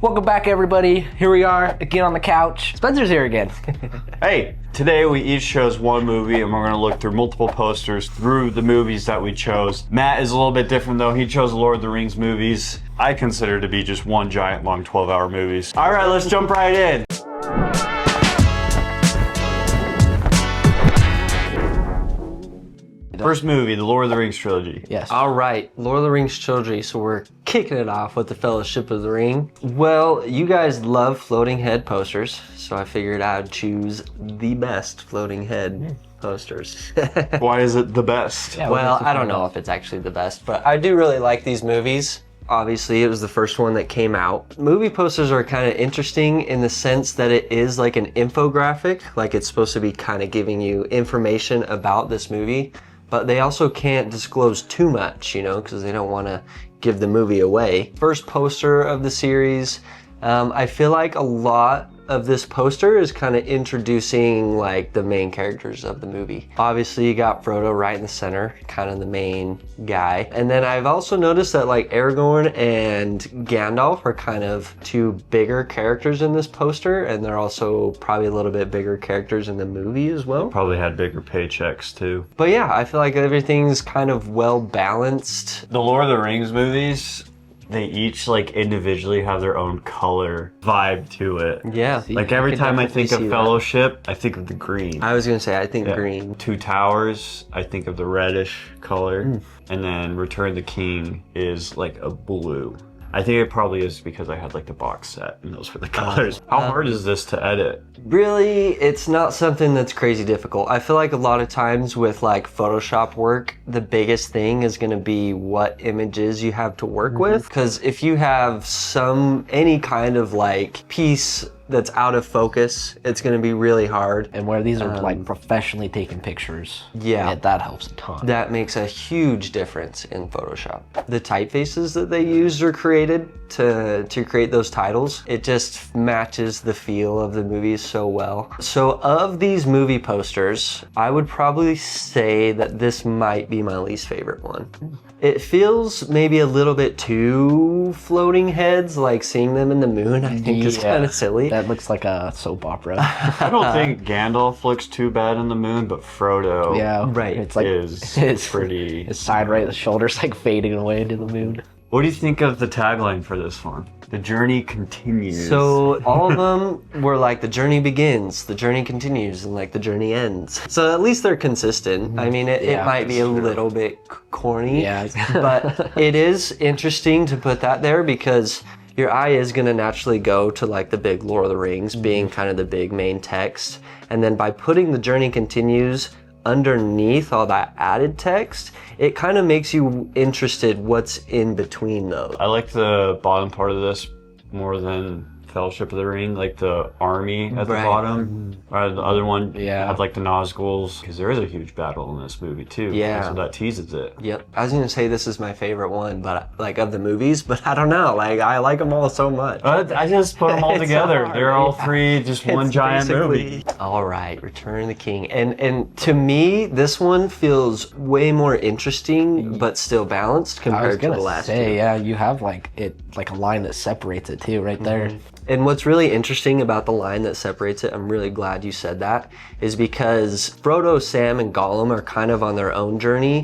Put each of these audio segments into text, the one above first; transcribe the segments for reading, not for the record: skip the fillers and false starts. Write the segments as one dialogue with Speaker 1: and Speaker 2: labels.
Speaker 1: Welcome back, everybody. Here we are again on the couch. Spencer's here again.
Speaker 2: Hey, today we each chose one movie and we're gonna look through multiple posters through the movies that we chose. Matt is a little bit different though. He chose Lord of the Rings movies. I consider to be just one giant long 12-hour movies. All right, let's jump right in. First movie, the Lord of the Rings trilogy.
Speaker 1: Yes.
Speaker 3: All right, Lord of the Rings trilogy. So we're kicking it off with the Fellowship of the Ring. Well, you guys love floating head posters, so I figured I'd choose the best floating head posters.
Speaker 2: Why is it the best?
Speaker 1: Yeah,
Speaker 3: Well, I don't know if it's actually the best, but I do really like these movies. Obviously, it was the first one that came out. Movie posters are kind of interesting in the sense that it is like an infographic, like it's supposed to be kind of giving you information about this movie. But they also can't disclose too much, you know, because they don't want to give the movie away. First poster of the series, I feel like a lot of this poster is kind of introducing like the main characters of the movie. Obviously you got Frodo right in the center, kind of the main guy. And then I've also noticed that like Aragorn and Gandalf are kind of two bigger characters in this poster, and they're also probably a little bit bigger characters in the movie as well.
Speaker 2: Probably had bigger paychecks too.
Speaker 3: But yeah, I feel like everything's kind of well balanced.
Speaker 2: The Lord of the Rings movies, they each like individually have their own color vibe to it.
Speaker 3: Yeah.
Speaker 2: Like every time I think of
Speaker 3: see that.
Speaker 2: Fellowship, I think of the green.
Speaker 3: I was gonna say, I think green.
Speaker 2: Two Towers, I think of the reddish color. And then Return of the King is like a blue. I think it probably is because I had like the box set and those were the colors. How hard is this to edit?
Speaker 3: Really, it's not something that's crazy difficult. I feel like a lot of times with like Photoshop work, the biggest thing is gonna be what images you have to work with. Because if you have any kind of like piece that's out of focus, it's gonna be really hard.
Speaker 1: And where these are like professionally taken pictures,
Speaker 3: Yeah.
Speaker 1: that helps a ton.
Speaker 3: That makes a huge difference in Photoshop. The typefaces that they used or created to create those titles, it just matches the feel of the movies so well. So of these movie posters, I would probably say that this might be my least favorite one. It feels maybe a little bit too floating heads, like seeing them in the moon, I think is kind of silly.
Speaker 1: That looks like a soap opera.
Speaker 2: I don't think Gandalf looks too bad in the moon, but Frodo
Speaker 3: Right.
Speaker 1: It's like
Speaker 2: is pretty...
Speaker 1: his side right, the shoulder's like fading away into the moon.
Speaker 2: What do you think of the tagline for this one? The journey continues.
Speaker 3: So all of them were like, the journey begins, the journey continues, and like the journey ends. So at least they're consistent. I mean, it might be a little bit corny, but it is interesting to put that there because your eye is gonna naturally go to like the big Lord of the Rings being kind of the big main text. And then by putting the journey continues underneath all that added text, it kind of makes you interested what's in between those.
Speaker 2: I like the bottom part of this more than Fellowship of the Ring, like the army at the bottom. Or the other one had like the Nazguls, because there is a huge battle in this movie too.
Speaker 3: Yeah.
Speaker 2: So that teases it.
Speaker 3: Yep. I was gonna say this is my favorite one, but like of the movies, but I don't know. Like I like them all so much.
Speaker 2: I just put them all
Speaker 3: It's
Speaker 2: together.
Speaker 3: so hard,
Speaker 2: They're all three just one giant movie.
Speaker 3: All right, Return of the King. And to me, this one feels way more interesting, but still balanced compared to the last two.
Speaker 1: Yeah, you have like a line that separates it too, right there.
Speaker 3: And what's really interesting about the line that separates it, I'm really glad you said that, is because Frodo, Sam, and Gollum are kind of on their own journey,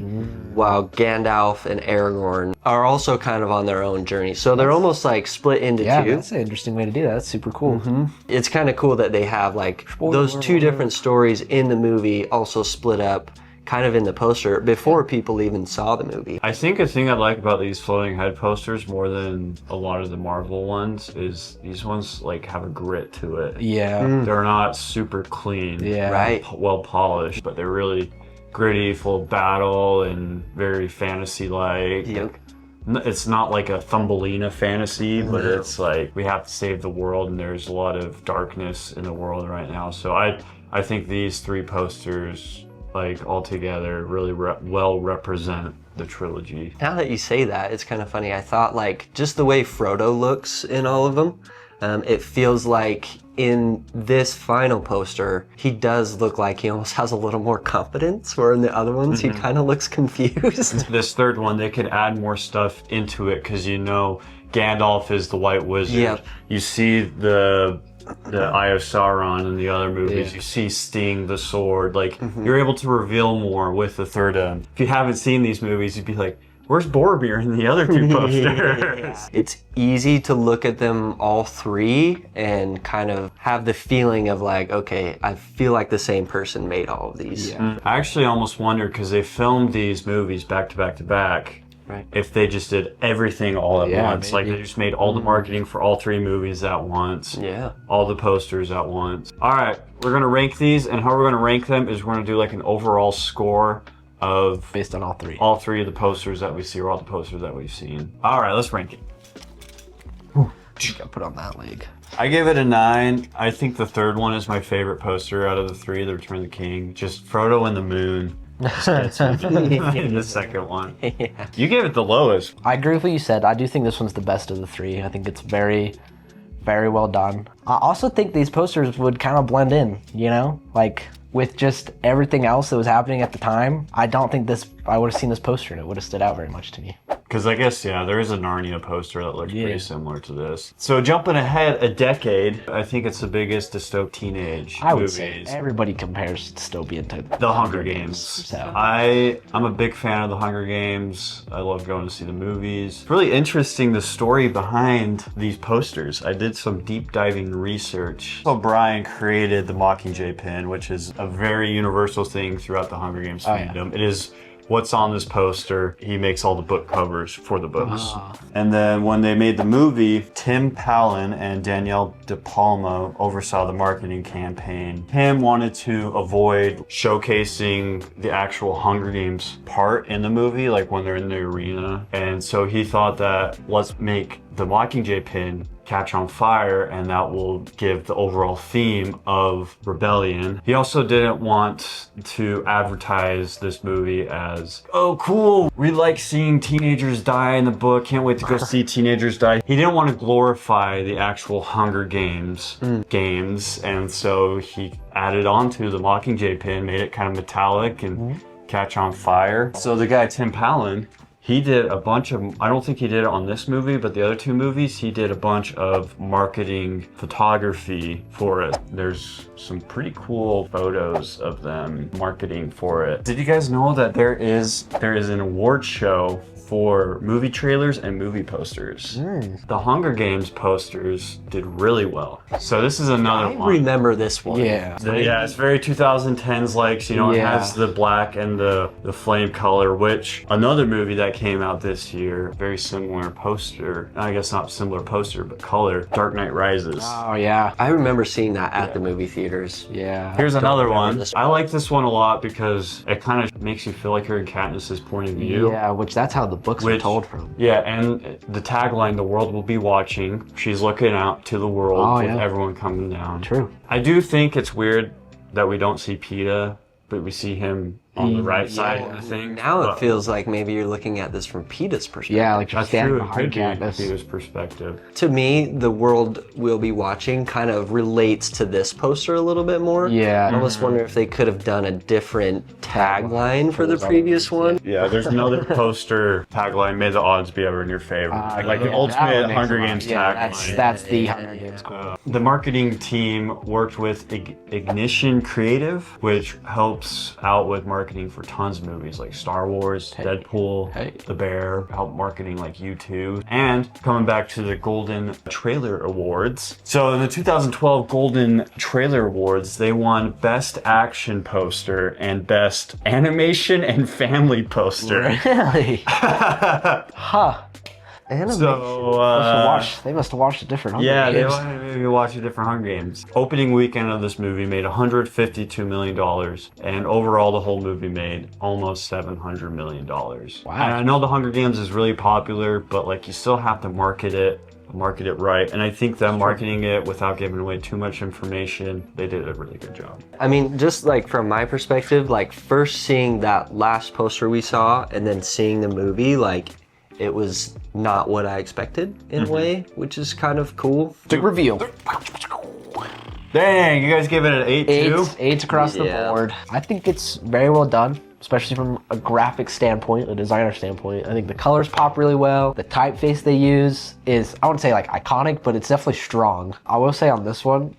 Speaker 3: while Gandalf and Aragorn are also kind of on their own journey. So they're almost like split into two.
Speaker 1: Yeah, that's an interesting way to do that. That's super cool.
Speaker 3: It's kind of cool that they have like those two different stories in the movie also split up kind of in the poster before people even saw the movie.
Speaker 2: I think a thing I like about these floating head posters more than a lot of the Marvel ones is these ones like have a grit to it.
Speaker 1: Yeah.
Speaker 2: They're not super clean.
Speaker 1: Yeah.
Speaker 3: Right.
Speaker 2: Well polished, but they're really gritty, full of battle and very fantasy-like.
Speaker 3: Yep.
Speaker 2: It's not like a Thumbelina fantasy, but it's like we have to save the world and there's a lot of darkness in the world right now. So I think these three posters like all together really well represent the trilogy.
Speaker 3: Now that you say that, it's kind of funny. I thought like just the way Frodo looks in all of them, it feels like in this final poster, he does look like he almost has a little more confidence, where in the other ones, he kind of looks confused.
Speaker 2: This third one, they could add more stuff into it because you know Gandalf is the White Wizard.
Speaker 3: Yep.
Speaker 2: You see the Eye of Sauron in the other movies.
Speaker 1: Yeah.
Speaker 2: You see Sting, the sword. Like, you're able to reveal more with the third M. If you haven't seen these movies, you'd be like, where's Boromir in the other two posters?
Speaker 3: It's easy to look at them all three and kind of have the feeling of like, okay, I feel like the same person made all of these.
Speaker 1: Yeah.
Speaker 2: I actually almost wonder, because they filmed these movies back to back to back,
Speaker 3: Right.
Speaker 2: if they just did everything all at
Speaker 1: Yeah,
Speaker 2: once. Like,
Speaker 1: maybe.
Speaker 2: they just made all the marketing for all three movies at once.
Speaker 3: Yeah.
Speaker 2: All the posters at once. All right, we're going to rank these, and how we're going to rank them is we're going to do like an overall score of
Speaker 1: Based on all three.
Speaker 2: all three of the posters that we see, or all the posters that we've seen. All right, let's rank it.
Speaker 1: Gotta put on that leg.
Speaker 2: I give it a 9. I think the third one is my favorite poster out of the three, The Return of the King. Just Frodo and the moon. Just gets me in the second one.
Speaker 3: Yeah.
Speaker 2: You gave it the lowest.
Speaker 1: I agree with what you said. I do think this one's the best of the three. I think it's very, very well done. I also think these posters would kind of blend in, you know? Like, with just everything else that was happening at the time, I don't think I would have seen this poster and it would have stood out very much to me.
Speaker 2: Because I guess, yeah, there is a Narnia poster that looks
Speaker 1: Yeah.
Speaker 2: pretty similar to this. So jumping ahead a decade, I think it's the biggest dystopian teenage
Speaker 1: I would
Speaker 2: movies.
Speaker 1: say everybody compares dystopian to
Speaker 2: The Hunger Games.
Speaker 1: So
Speaker 2: I'm a big fan of The Hunger Games. I love going to see the movies. It's really interesting, the story behind these posters. I did some deep diving research. O'Brien created the Mockingjay pin, which is a very universal thing throughout the Hunger Games
Speaker 1: Oh, yeah.
Speaker 2: fandom. It is what's on this poster. He makes all the book covers for the books. And then when they made the movie, Tim Palin and Danielle De Palma oversaw the marketing campaign. Tim wanted to avoid showcasing the actual Hunger Games part in the movie, like when they're in the arena. And so he thought that let's make the Mockingjay pin catch on fire, and that will give the overall theme of rebellion. He also didn't want to advertise this movie as, oh cool, we like seeing teenagers die in the book, can't wait to go see teenagers die. He didn't want to glorify the actual Hunger Games games, and so he added onto the Mockingjay pin, made it kind of metallic and catch on fire. So the guy Tim Palin, he did a bunch of, I don't think he did it on this movie, but the other two movies, he did a bunch of marketing photography for it. There's some pretty cool photos of them marketing for it. Did you guys know that there is an award show for movie trailers and movie posters? The Hunger Games posters did really well. So this is another
Speaker 3: I
Speaker 2: one.
Speaker 3: remember this one.
Speaker 1: yeah.
Speaker 2: Yeah, it's very 2010s like, you know, it
Speaker 1: Yeah.
Speaker 2: has the black and the flame color, which another movie that came out this year, very similar poster, I guess not similar poster, but color, Dark Knight Rises.
Speaker 1: Oh yeah.
Speaker 3: I remember seeing that at the movie theaters.
Speaker 1: Yeah.
Speaker 2: Here's another
Speaker 3: remember
Speaker 2: one.
Speaker 3: this
Speaker 2: I like this one a lot because it kind of makes you feel like you're in Katniss's point of view.
Speaker 1: Yeah, which that's how the books were
Speaker 2: Which-
Speaker 1: told from.
Speaker 2: Yeah, and the tagline, the world will be watching. She's looking out to the world
Speaker 1: Oh,
Speaker 2: with
Speaker 1: yeah.
Speaker 2: everyone coming down.
Speaker 1: True.
Speaker 2: I do think it's weird that we don't see PETA, but we see him on the right side of the thing.
Speaker 3: Now
Speaker 2: But
Speaker 3: it feels like maybe you're looking at this from PETA's perspective.
Speaker 1: Yeah, like just
Speaker 2: that's
Speaker 1: standing
Speaker 2: true. It could
Speaker 1: behind
Speaker 2: be
Speaker 1: Katniss.
Speaker 2: PETA's perspective.
Speaker 3: To me, the world we'll be watching kind of relates to this poster a little bit more.
Speaker 1: Yeah.
Speaker 3: I almost wonder if they could have done a different tagline for the
Speaker 1: those other
Speaker 3: previous
Speaker 1: ones,
Speaker 3: one.
Speaker 2: Yeah, there's another poster tagline, may the odds be ever in your favor. like the
Speaker 1: Yeah, that
Speaker 2: ultimate
Speaker 1: makes
Speaker 2: Hunger
Speaker 1: a lot.
Speaker 2: Games
Speaker 1: Yeah,
Speaker 2: tagline.
Speaker 1: that's the Hunger Games quote.
Speaker 2: The marketing team worked with Ignition Creative, which helps out with marketing for tons of movies like Star Wars, Deadpool,
Speaker 1: Hey.
Speaker 2: The Bear, help marketing like U2. And coming back to the Golden Trailer Awards. So in the 2012 Golden Trailer Awards, they won Best Action Poster and Best Animation and Family Poster.
Speaker 1: Really? Huh.
Speaker 3: Animation.
Speaker 2: So,
Speaker 1: They must have watched a different Hunger
Speaker 2: yeah, they
Speaker 1: Games.
Speaker 2: wanted to maybe watch a different Hunger Games. Opening weekend of this movie made $152 million, and overall the whole movie made almost $700 million. Wow. And I know the Hunger Games is really popular, but like you still have to market it right. And I think that marketing it without giving away too much information, they did a really good job.
Speaker 3: I mean, just like from my perspective, like first seeing that last poster we saw and then seeing the movie, like it was not what I expected in a way, which is kind of cool.
Speaker 1: Big reveal.
Speaker 2: Dang, you guys give it an 8 too?
Speaker 1: Eight across the
Speaker 3: Yeah.
Speaker 1: board. I think it's very well done. especially from a graphic standpoint, a designer standpoint. I think the colors pop really well. The typeface they use is, I wouldn't say like iconic, but it's definitely strong. I will say on this one,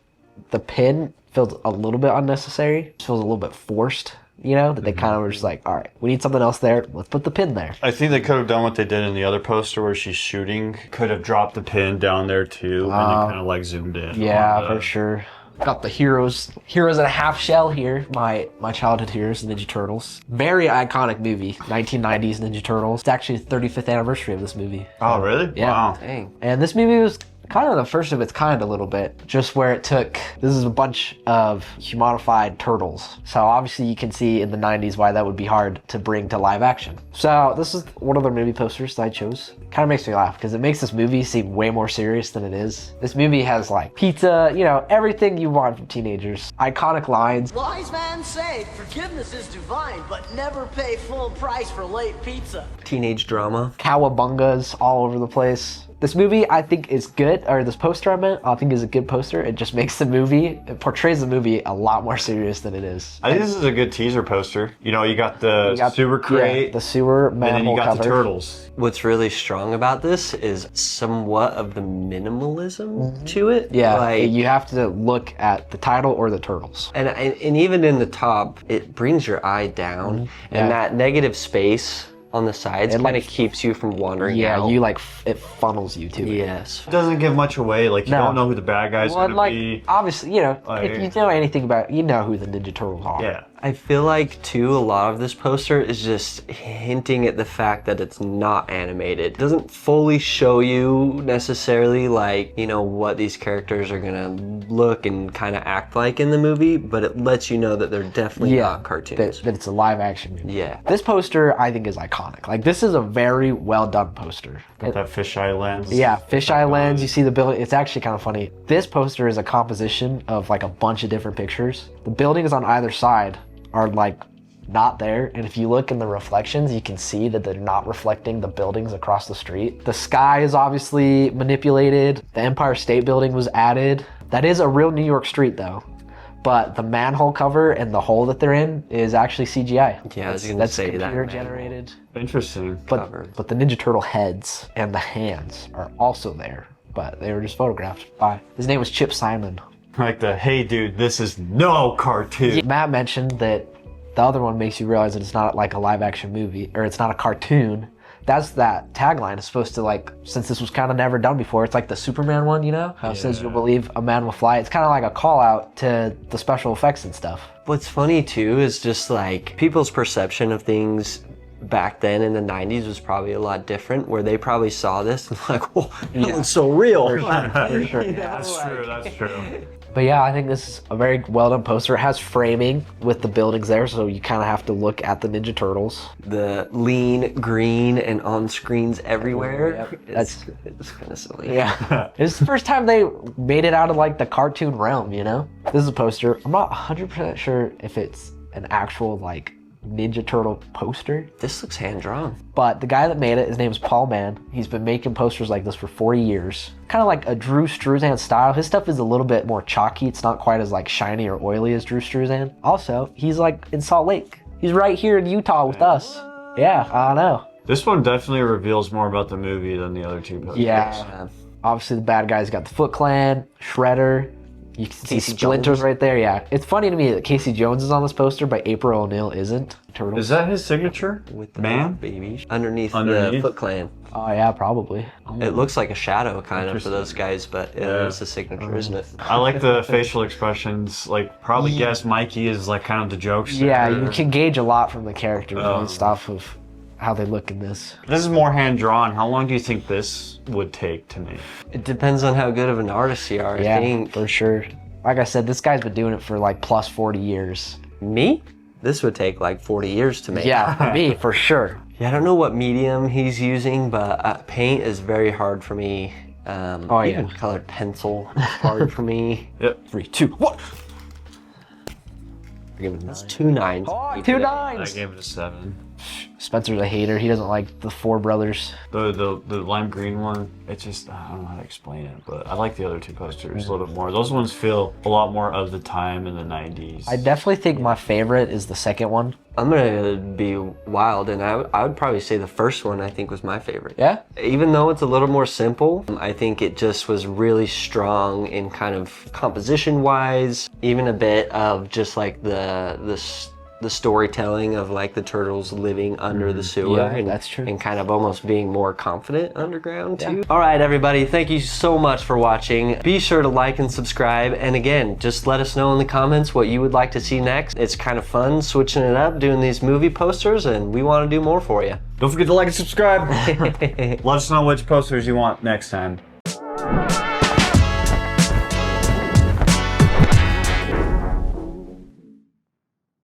Speaker 1: the pin feels a little bit unnecessary. It feels a little bit forced, you know, that they kind of were just like, all right, we need something else there. Let's put the pin there.
Speaker 2: I think they could have done what they did in the other poster where she's shooting. Could have dropped the pin down there too, and then kind of like zoomed in.
Speaker 1: Yeah, for sure. Got the heroes in a half shell here. My childhood heroes, Ninja Turtles. Very iconic movie, 1990s Ninja Turtles. It's actually the 35th anniversary of this movie.
Speaker 2: Oh, really?
Speaker 1: Yeah.
Speaker 2: Wow.
Speaker 3: Dang.
Speaker 1: And this movie was kind of the first of its kind a little bit, just where it took, this is a bunch of humanified turtles. So obviously you can see in the 90s why that would be hard to bring to live action. So this is one of their movie posters that I chose. Kind of makes me laugh because it makes this movie seem way more serious than it is. This movie has like pizza, you know, everything you want from teenagers. Iconic lines.
Speaker 4: Wise man say forgiveness is divine, but never pay full price for late pizza.
Speaker 3: Teenage drama.
Speaker 1: Cowabungas all over the place. This movie, I think, is good, or this poster I think is a good poster. It just makes the movie, it portrays the movie a lot more serious than it is.
Speaker 2: I think this is a good teaser poster. You know, you got the sewer crate,
Speaker 1: yeah, the sewer
Speaker 2: and then
Speaker 1: manhole
Speaker 2: you got
Speaker 1: cover.
Speaker 2: the turtles.
Speaker 3: What's really strong about this is somewhat of the minimalism to it.
Speaker 1: Yeah,
Speaker 3: Like,
Speaker 1: you have to look at the title or the turtles.
Speaker 3: and even in the top, it brings your eye down, and that negative space on the sides kind of keeps you from wandering out.
Speaker 1: You like, it funnels you to it.
Speaker 3: Yes.
Speaker 2: It doesn't give much away. Like, you
Speaker 1: No.
Speaker 2: don't know who the bad guy's
Speaker 1: Well,
Speaker 2: gonna
Speaker 1: like,
Speaker 2: be.
Speaker 1: obviously, you know,
Speaker 2: Like-
Speaker 1: if you know anything about, you know who the Ninja Turtles are.
Speaker 2: Yeah.
Speaker 3: I feel like, too, a lot of this poster is just hinting at the fact that it's not animated. It doesn't fully show you necessarily, like, you know, what these characters are gonna look and kind of act like in the movie, but it lets you know that they're definitely not cartoons.
Speaker 1: That it's a live action movie.
Speaker 3: Yeah.
Speaker 1: This poster, I think, is iconic. Like, this is a very well done poster.
Speaker 2: Got that fisheye lens.
Speaker 1: Yeah, fisheye lens. You see the building. It's actually kind of funny. This poster is a composition of like a bunch of different pictures. The buildings on either side are like not there, and if you look in the reflections, you can see that they're not reflecting the buildings across the street. The sky is obviously manipulated. The Empire State Building was added. That is a real New York street though, but the manhole cover and the hole that they're in is actually CGI.
Speaker 3: Yeah, I was gonna
Speaker 1: That's
Speaker 3: say that.
Speaker 1: computer generated.
Speaker 2: Interesting.
Speaker 1: But the Ninja Turtle heads and the hands are also there, but they were just photographed by, his name was Chip Simon.
Speaker 2: Like the, hey dude, this is no cartoon.
Speaker 1: Matt mentioned that the other one makes you realize that it's not like a live action movie, or it's not a cartoon. That's that tagline is supposed to, like, since this was kind of never done before, it's like the Superman one, you know? How it says you'll believe a man will fly. It's kind of like a call out to the special effects and stuff.
Speaker 3: What's funny, too, is just, like, people's perception of things back then in the 90s was probably a lot different, where they probably saw this and like, whoa, that looks so real.
Speaker 1: For sure.
Speaker 2: That's true, that's true.
Speaker 1: But yeah, I think this is a very well done poster. It has framing with the buildings there, so you kind of have to look at the Ninja Turtles.
Speaker 3: The lean green and on screens everywhere.
Speaker 1: Yep.
Speaker 3: It's kind of silly.
Speaker 1: Yeah. It's the first time they made it out of like the cartoon realm, you know? This is a poster. I'm not 100% sure if it's an actual like Ninja Turtle poster,
Speaker 3: This looks hand-drawn.
Speaker 1: but the guy that made it, his name is Paul Mann. He's been making posters like this for 40 years. Kind of like a Drew Struzan style. His stuff is a little bit more chalky. It's not quite as like shiny or oily as Drew Struzan. Also, he's like in Salt Lake. He's right here in Utah with us. Yeah, I know.
Speaker 2: This one definitely reveals more about the movie than the other two posters.
Speaker 1: Yeah. Obviously the bad guys got the Foot Clan, Shredder. You can see
Speaker 3: Casey
Speaker 1: Splinters
Speaker 3: Jones.
Speaker 1: right there, yeah. It's funny to me that Casey Jones is on this poster, but April O'Neil isn't. Turtles.
Speaker 2: Is that his signature?
Speaker 3: With the
Speaker 2: Man?
Speaker 3: baby underneath the
Speaker 2: Underneath?
Speaker 3: Foot Clan.
Speaker 1: Oh yeah, probably.
Speaker 3: It looks like a shadow kind of for those guys, but it's a signature, isn't it?
Speaker 2: I like the facial expressions. Like, probably guess Mikey is like kind of the jokester.
Speaker 1: Yeah, you can gauge a lot from the characters and stuff of how they look in this.
Speaker 2: This is more hand drawn. How long do you think this would take to make?
Speaker 3: It depends on how good of an artist you are, I
Speaker 1: Yeah,
Speaker 3: think.
Speaker 1: for sure. Like I said, this guy's been doing it for like plus 40 years.
Speaker 3: Me? This would take like 40 years to make.
Speaker 1: Yeah, for me, for sure.
Speaker 3: Yeah, I don't know what medium he's using, but paint is very hard for me. Even colored pencil is hard for me.
Speaker 2: Yep.
Speaker 1: 3, 2, 1. I give it a 9.
Speaker 3: It's 2 9s.
Speaker 1: 2
Speaker 2: I
Speaker 1: 9s.
Speaker 2: gave it a 7.
Speaker 1: Spencer's a hater. He doesn't like the Four Brothers.
Speaker 2: The lime green one, it's just, I don't know how to explain it, but I like the other two posters a little bit more. Those ones feel a lot more of the time in the 90s.
Speaker 1: I definitely think my favorite is the second one.
Speaker 3: I'm gonna be wild, and I would probably say the first one I think was my favorite.
Speaker 1: Yeah?
Speaker 3: Even though it's a little more simple, I think it just was really strong in kind of composition-wise, even a bit of just like the storytelling of like the turtles living under the sewer.
Speaker 1: Yeah,
Speaker 3: and,
Speaker 1: that's true.
Speaker 3: And kind of almost being more confident underground too. All right, everybody, thank you so much for watching. Be sure to like and subscribe. And again, just let us know in the comments what you would like to see next. It's kind of fun switching it up, doing these movie posters, and we want to do more for you.
Speaker 2: Don't forget to like and subscribe. Let us know which posters you want next time.